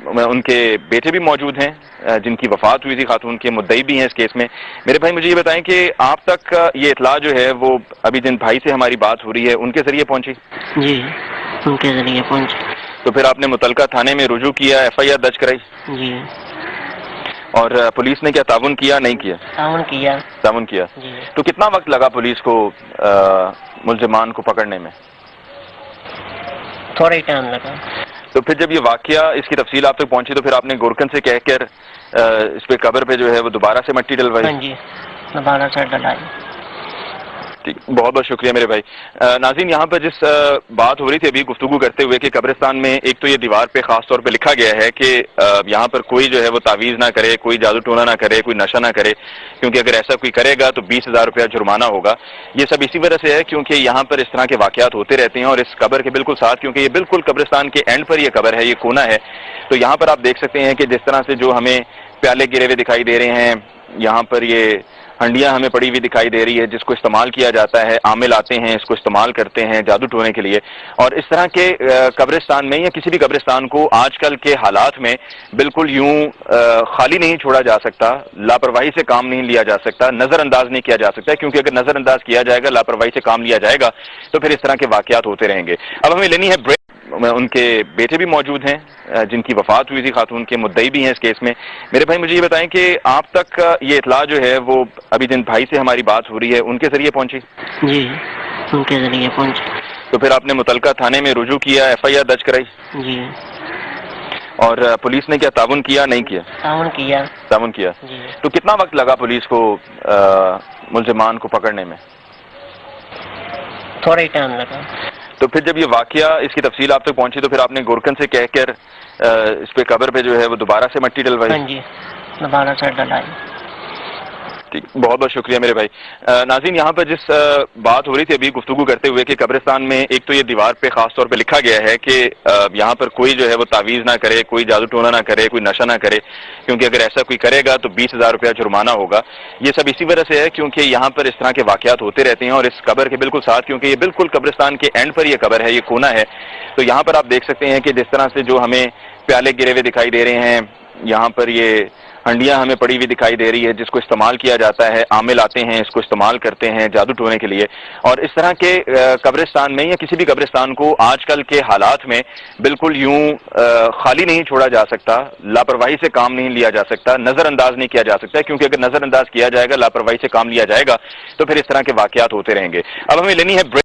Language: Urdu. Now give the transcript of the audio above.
ان کے بیٹے بھی موجود ہیں جن کی وفات ہوئی تھی، خاتون کے مدعی بھی ہیں اس کیس میں۔ میرے بھائی مجھے یہ بتائیں کہ آپ تک یہ اطلاع جو ہے وہ ابھی جن بھائی سے ہماری بات ہو رہی ہے ان کے ذریعے پہنچی؟ جی ان کے ذریعے پہنچی۔ تو پھر آپ نے متعلقہ تھانے میں رجوع کیا، ایف آئی آر درج کرائی؟ جی۔ اور پولیس نے کیا تعاون کیا نہیں کیا؟ تعاون کیا۔ جی۔ تو کتنا وقت لگا پولیس کو ملزمان کو پکڑنے میں؟ تھوڑا ہی ٹائم لگا۔ تو پھر جب یہ واقعہ اس کی تفصیل آپ تک پہنچی تو پھر آپ نے گورکن سے کہہ کر اس پہ قبر پہ جو ہے وہ دوبارہ سے مٹی ڈلوائی؟ ہاں جی دوبارہ سے ڈلائی۔ ٹھیک، بہت بہت شکریہ میرے بھائی۔ ناظرین یہاں پر جس بات ہو رہی تھی ابھی گفتگو کرتے ہوئے کہ قبرستان میں ایک تو یہ دیوار پہ خاص طور پہ لکھا گیا ہے کہ یہاں پر کوئی جو ہے وہ تعویذ نہ کرے، کوئی جادو ٹونا نہ کرے، کوئی نشہ نہ کرے، کیونکہ اگر ایسا کوئی کرے گا تو 20,000 روپیہ جرمانہ ہوگا۔ یہ سب اسی وجہ سے ہے کیونکہ یہاں پر اس طرح کے واقعات ہوتے رہتے ہیں، اور اس قبر کے بالکل ساتھ، کیونکہ یہ بالکل قبرستان کے اینڈ پر یہ قبر ہے، یہ کونا ہے، تو یہاں پر آپ دیکھ سکتے ہیں کہ جس طرح سے جو ہمیں پیالے گرے ہوئے دکھائی دے رہے ہیں، یہاں پر یہ ہنڈیاں ہمیں پڑی ہوئی دکھائی دے رہی ہے جس کو استعمال کیا جاتا ہے، عامل آتے ہیں اس کو استعمال کرتے ہیں جادو ٹونے کے لیے، اور اس طرح کے قبرستان میں یا کسی بھی قبرستان کو آج کل کے حالات میں بالکل یوں خالی نہیں چھوڑا جا سکتا، لاپرواہی سے کام نہیں لیا جا سکتا، نظر انداز نہیں کیا جا سکتا، کیونکہ اگر نظر انداز کیا جائے گا، لاپرواہی سے کام لیا جائے گا تو پھر اس طرح کے واقعات ہوتے رہیں گے۔ اب ہمیں لینی ہے بریک۔ ان کے بیٹے بھی موجود ہیں جن کی وفات ہوئی تھی، خاتون کے مدعی بھی ہیں اس کیس میں۔ میرے بھائی مجھے یہ بتائیں کہ آپ تک یہ اطلاع جو ہے وہ ابھی جن بھائی سے ہماری بات ہو رہی ہے ان کے ذریعے پہنچی؟ جی ان کے ذریعے پہنچی۔ تو پھر آپ نے متعلقہ تھانے میں رجوع کیا، ایف آئی آر درج کرائی؟ جی۔ اور پولیس نے کیا تعاون کیا نہیں کیا؟ تعاون کیا۔ جی۔ تو کتنا وقت لگا پولیس کو ملزمان کو پکڑنے میں؟ تھوڑا ہی ٹائم لگا۔ تو پھر جب یہ واقعہ اس کی تفصیل آپ تک پہنچی تو پھر آپ نے گورکن سے کہہ کر اس پہ قبر پہ جو ہے وہ دوبارہ سے مٹی ڈلوائی؟ ہاں جی دوبارہ سے ڈلائی۔ ٹھیک، بہت بہت شکریہ میرے بھائی۔ ناظرین یہاں پر جس بات ہو رہی تھی ابھی گفتگو کرتے ہوئے کہ قبرستان میں ایک تو یہ دیوار پہ خاص طور پہ لکھا گیا ہے کہ یہاں پر کوئی جو ہے وہ تعویذ نہ کرے، کوئی جادو ٹونا نہ کرے، کوئی نشہ نہ کرے، کیونکہ اگر ایسا کوئی کرے گا تو 20,000 روپیہ جرمانہ ہوگا۔ یہ سب اسی وجہ سے ہے کیونکہ یہاں پر اس طرح کے واقعات ہوتے رہتے ہیں، اور اس قبر کے بالکل ساتھ، کیونکہ یہ بالکل قبرستان کے اینڈ پر یہ قبر ہے، یہ کونا ہے، تو یہاں پر آپ دیکھ سکتے ہیں کہ جس طرح سے جو ہمیں پیالے گرے ہوئے دکھائی دے رہے ہیں، یہاں پر یہ ہنڈیاں ہمیں پڑی ہوئی دکھائی دے رہی ہے جس کو استعمال کیا جاتا ہے، عامل آتے ہیں اس کو استعمال کرتے ہیں جادو ٹونے کے لیے، اور اس طرح کے قبرستان میں یا کسی بھی قبرستان کو آج کل کے حالات میں بالکل یوں خالی نہیں چھوڑا جا سکتا، لاپرواہی سے کام نہیں لیا جا سکتا، نظر انداز نہیں کیا جا سکتا، کیونکہ اگر نظر انداز کیا جائے گا، لاپرواہی سے کام لیا جائے گا تو پھر اس طرح کے واقعات ہوتے رہیں گے۔ اب ہمیں لینی ہے بریک۔